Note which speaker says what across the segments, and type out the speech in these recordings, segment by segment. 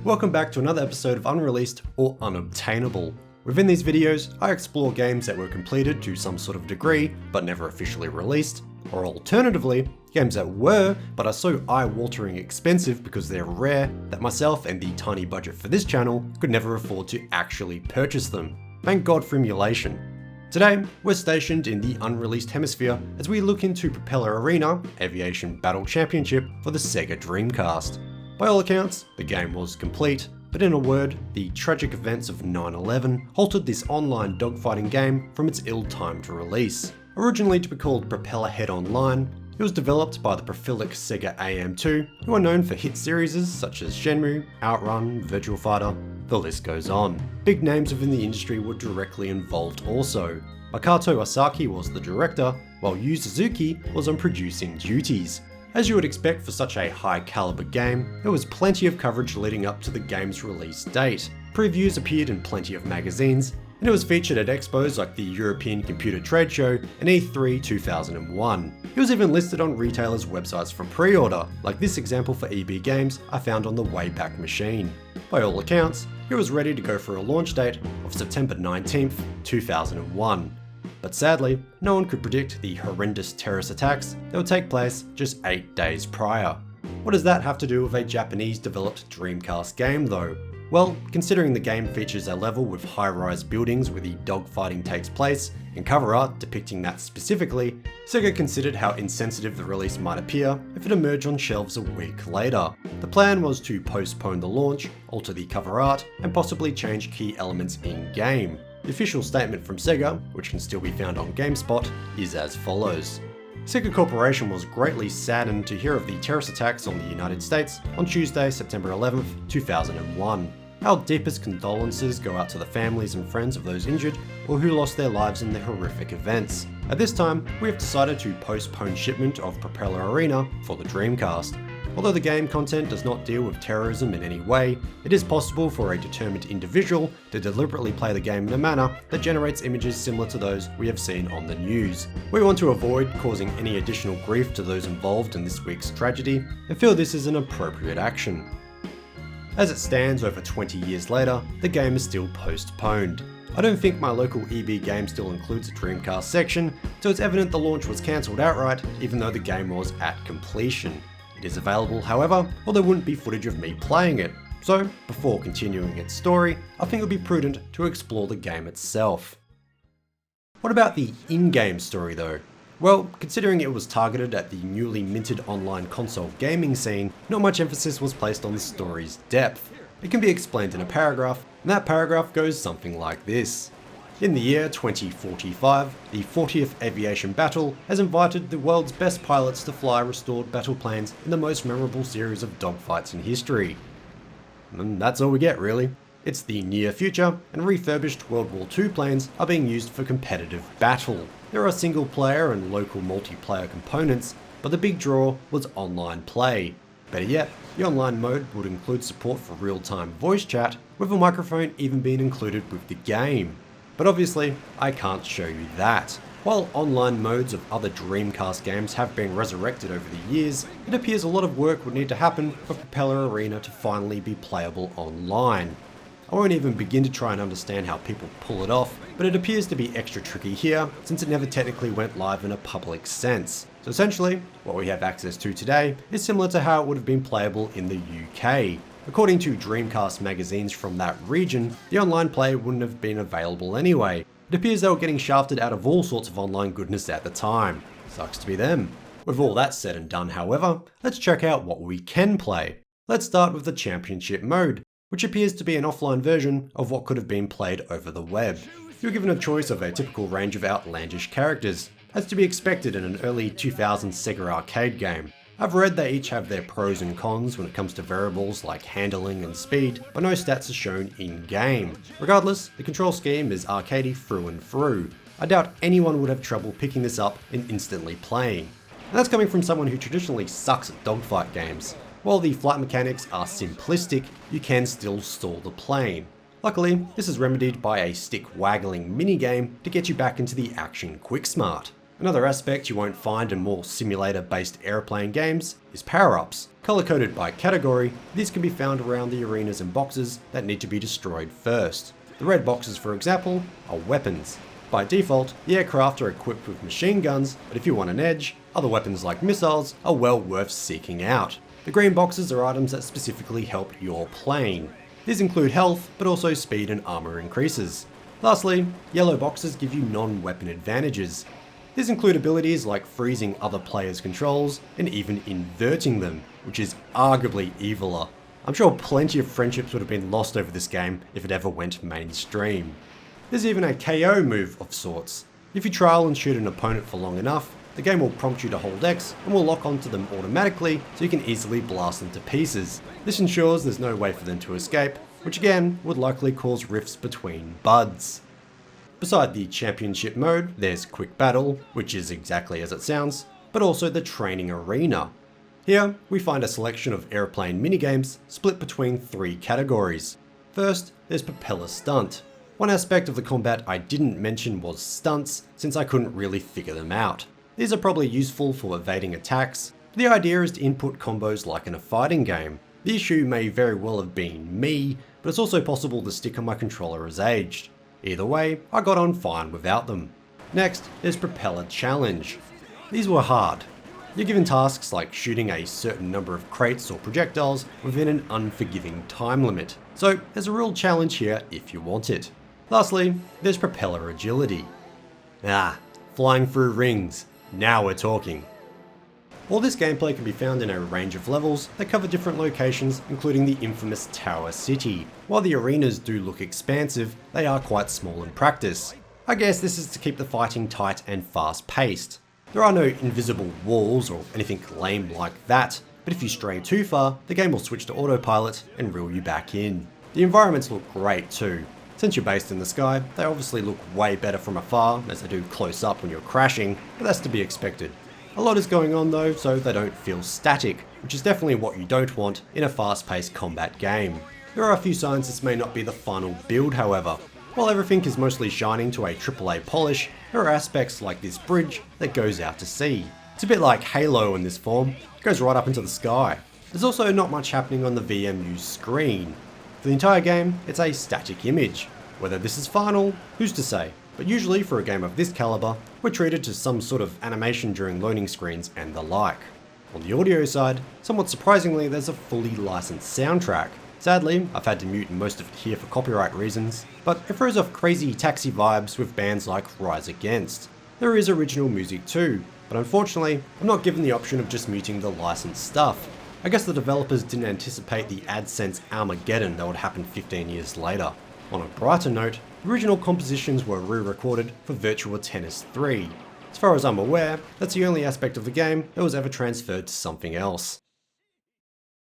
Speaker 1: welcome back to another episode of Unreleased or Unobtainable. Within these videos, I explore games that were completed to some sort of degree, but never officially released, or alternatively, games that were, but are so eye-watering expensive because they're rare that myself and the tiny budget for this channel could never afford to actually purchase them. Thank God for emulation. Today, we're stationed in the Unreleased hemisphere as we look into Propeller Arena, Aviation Battle Championship for the Sega Dreamcast. By all accounts, the game was complete, but in a word, the tragic events of 9/11 halted this online dogfighting game from its ill-timed release. Originally to be called Propeller Head Online, it was developed by the prolific Sega AM2, who are known for hit series such as Shenmue, Outrun, Virtua Fighter, the list goes on. Big names within the industry were directly involved also. Makoto Asaki was the director, while Yu Suzuki was on producing duties. As you would expect for such a high caliber game, there was plenty of coverage leading up to the game's release date. Previews appeared in plenty of magazines, and it was featured at expos like the European Computer Trade Show and E3 2001. It was even listed on retailers' websites for pre-order, like this example for EB Games I found on the Wayback Machine. By all accounts, it was ready to go for a launch date of September 19th, 2001. But sadly, no one could predict the horrendous terrorist attacks that would take place just 8 days prior. What does that have to do with a Japanese-developed Dreamcast game though? Well, considering the game features a level with high-rise buildings where the dogfighting takes place, and cover art depicting that specifically, Sega considered how insensitive the release might appear if it emerged on shelves a week later. The plan was to postpone the launch, alter the cover art, and possibly change key elements in-game. The official statement from Sega, which can still be found on GameSpot, is as follows. Sega Corporation was greatly saddened to hear of the terrorist attacks on the United States on Tuesday, September 11th, 2001. Our deepest condolences go out to the families and friends of those injured or who lost their lives in the horrific events. At this time, we have decided to postpone shipment of Propeller Arena for the Dreamcast. Although the game content does not deal with terrorism in any way, it is possible for a determined individual to deliberately play the game in a manner that generates images similar to those we have seen on the news. We want to avoid causing any additional grief to those involved in this week's tragedy and feel this is an appropriate action. As it stands over 20 years later, the game is still postponed. I don't think my local EB game still includes a Dreamcast section, so it's evident the launch was cancelled outright even though the game was at completion. It is available, however, or there wouldn't be footage of me playing it. So, before continuing its story, I think it would be prudent to explore the game itself. What about the in-game story though? Well, considering it was targeted at the newly minted online console gaming scene, not much emphasis was placed on the story's depth. It can be explained in a paragraph, and that paragraph goes something like this. In the year 2045, the 40th Aviation Battle has invited the world's best pilots to fly restored battle planes in the most memorable series of dogfights in history. And that's all we get really. It's the near future, and refurbished World War II planes are being used for competitive battle. There are single player and local multiplayer components, but the big draw was online play. Better yet, the online mode would include support for real-time voice chat, with a microphone even being included with the game. But obviously, I can't show you that. While online modes of other Dreamcast games have been resurrected over the years, it appears a lot of work would need to happen for Propeller Arena to finally be playable online. I won't even begin to try and understand how people pull it off, but it appears to be extra tricky here since it never technically went live in a public sense. So essentially, what we have access to today is similar to how it would have been playable in the UK. According to Dreamcast magazines from that region, the online play wouldn't have been available anyway. It appears they were getting shafted out of all sorts of online goodness at the time. Sucks to be them. With all that said and done, however, let's check out what we can play. Let's start with the Championship mode, which appears to be an offline version of what could have been played over the web. You're given a choice of a typical range of outlandish characters, as to be expected in an early 2000s Sega arcade game. I've read they each have their pros and cons when it comes to variables like handling and speed, but no stats are shown in-game. Regardless, the control scheme is arcadey through and through. I doubt anyone would have trouble picking this up and instantly playing. And that's coming from someone who traditionally sucks at dogfight games. While the flight mechanics are simplistic, you can still stall the plane. Luckily, this is remedied by a stick-waggling minigame to get you back into the action quick smart. Another aspect you won't find in more simulator-based airplane games is power-ups. Color-coded by category, these can be found around the arenas and boxes that need to be destroyed first. The red boxes, for example, are weapons. By default, the aircraft are equipped with machine guns, but if you want an edge, other weapons like missiles are well worth seeking out. The green boxes are items that specifically help your plane. These include health, but also speed and armor increases. Lastly, yellow boxes give you non-weapon advantages. These include abilities like freezing other players' controls and even inverting them, which is arguably eviler. I'm sure plenty of friendships would have been lost over this game if it ever went mainstream. There's even a KO move of sorts. If you trial and shoot an opponent for long enough, the game will prompt you to hold X and will lock onto them automatically so you can easily blast them to pieces. This ensures there's no way for them to escape, which again would likely cause rifts between buds. Beside the championship mode, there's quick battle, which is exactly as it sounds, but also the training arena. Here, we find a selection of airplane minigames split between 3 categories. First, there's Propeller Stunt. One aspect of the combat I didn't mention was stunts, since I couldn't really figure them out. These are probably useful for evading attacks, but the idea is to input combos like in a fighting game. The issue may very well have been me, but it's also possible the stick on my controller has aged. Either way, I got on fine without them. Next, there's Propeller Challenge. These were hard. You're given tasks like shooting a certain number of crates or projectiles within an unforgiving time limit, so there's a real challenge here if you want it. Lastly, there's Propeller Agility. Flying through rings. Now we're talking. All this gameplay can be found in a range of levels that cover different locations, including the infamous Tower City. While the arenas do look expansive, they are quite small in practice. I guess this is to keep the fighting tight and fast paced. There are no invisible walls or anything lame like that, but if you stray too far, the game will switch to autopilot and reel you back in. The environments look great too. Since you're based in the sky, they obviously look way better from afar, as they do close up when you're crashing, but that's to be expected. A lot is going on though, so they don't feel static, which is definitely what you don't want in a fast-paced combat game. There are a few signs this may not be the final build, however. While everything is mostly shining to a AAA polish, there are aspects like this bridge that goes out to sea. It's a bit like Halo in this form, it goes right up into the sky. There's also not much happening on the VMU screen. For the entire game, it's a static image. Whether this is final, who's to say? But usually for a game of this caliber, we're treated to some sort of animation during loading screens and the like. On the audio side, somewhat surprisingly, there's a fully licensed soundtrack. Sadly, I've had to mute most of it here for copyright reasons, but it throws off crazy taxi vibes with bands like Rise Against. There is original music too, but unfortunately, I'm not given the option of just muting the licensed stuff. I guess the developers didn't anticipate the AdSense Armageddon that would happen 15 years later. On a brighter note, original compositions were re-recorded for Virtua Tennis 3. As far as I'm aware, that's the only aspect of the game that was ever transferred to something else.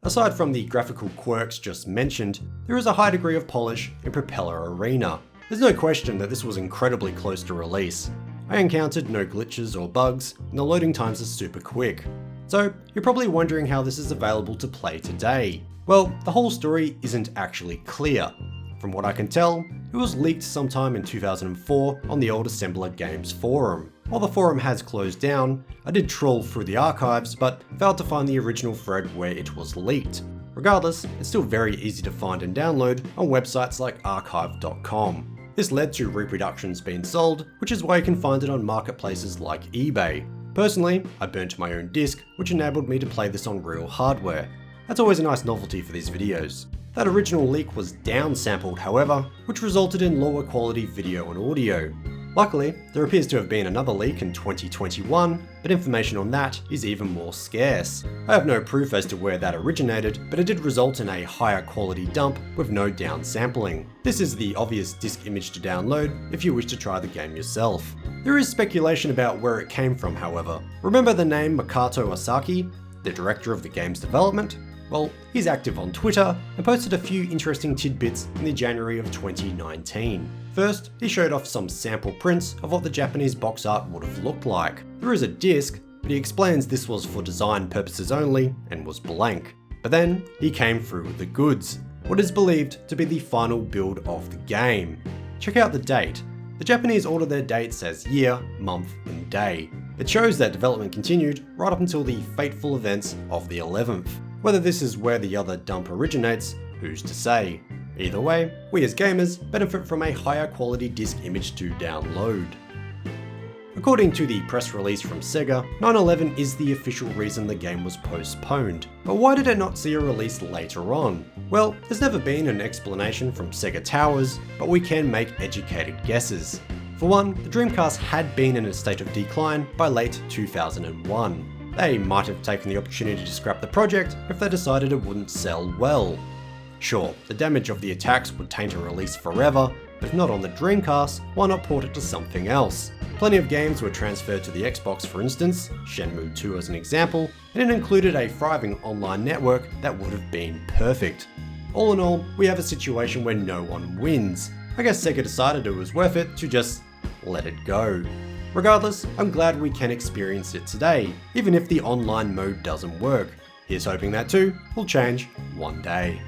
Speaker 1: Aside from the graphical quirks just mentioned, there is a high degree of polish in Propeller Arena. There's no question that this was incredibly close to release. I encountered no glitches or bugs, and the loading times are super quick. So, you're probably wondering how this is available to play today. Well, the whole story isn't actually clear. From what I can tell, it was leaked sometime in 2004 on the old Assembler Games forum. While the forum has closed down, I did troll through the archives but failed to find the original thread where it was leaked. Regardless, it's still very easy to find and download on websites like archive.com. This led to reproductions being sold, which is why you can find it on marketplaces like eBay. Personally, I burnt my own disc, which enabled me to play this on real hardware. That's always a nice novelty for these videos. That original leak was downsampled, however, which resulted in lower quality video and audio. Luckily, there appears to have been another leak in 2021, but information on that is even more scarce. I have no proof as to where that originated, but it did result in a higher quality dump with no downsampling. This is the obvious disk image to download if you wish to try the game yourself. There is speculation about where it came from, however. Remember the name Makoto Asaki, the director of the game's development? Well, he's active on Twitter and posted a few interesting tidbits in the January of 2019. First, he showed off some sample prints of what the Japanese box art would have looked like. There is a disc, but he explains this was for design purposes only and was blank. But then, he came through with the goods, what is believed to be the final build of the game. Check out the date. The Japanese order their dates as year, month, and day. It shows that development continued right up until the fateful events of the 11th. Whether this is where the other dump originates, who's to say? Either way, we as gamers benefit from a higher quality disc image to download. According to the press release from Sega, 9/11 is the official reason the game was postponed. But why did it not see a release later on? Well, there's never been an explanation from Sega Towers, but we can make educated guesses. For one, the Dreamcast had been in a state of decline by late 2001. They might have taken the opportunity to scrap the project if they decided it wouldn't sell well. Sure, the damage of the attacks would taint a release forever, but if not on the Dreamcast, why not port it to something else? Plenty of games were transferred to the Xbox, for instance, Shenmue 2 as an example, and it included a thriving online network that would have been perfect. All in all, we have a situation where no one wins. I guess Sega decided it was worth it to just let it go. Regardless, I'm glad we can experience it today, even if the online mode doesn't work. Here's hoping that too will change one day.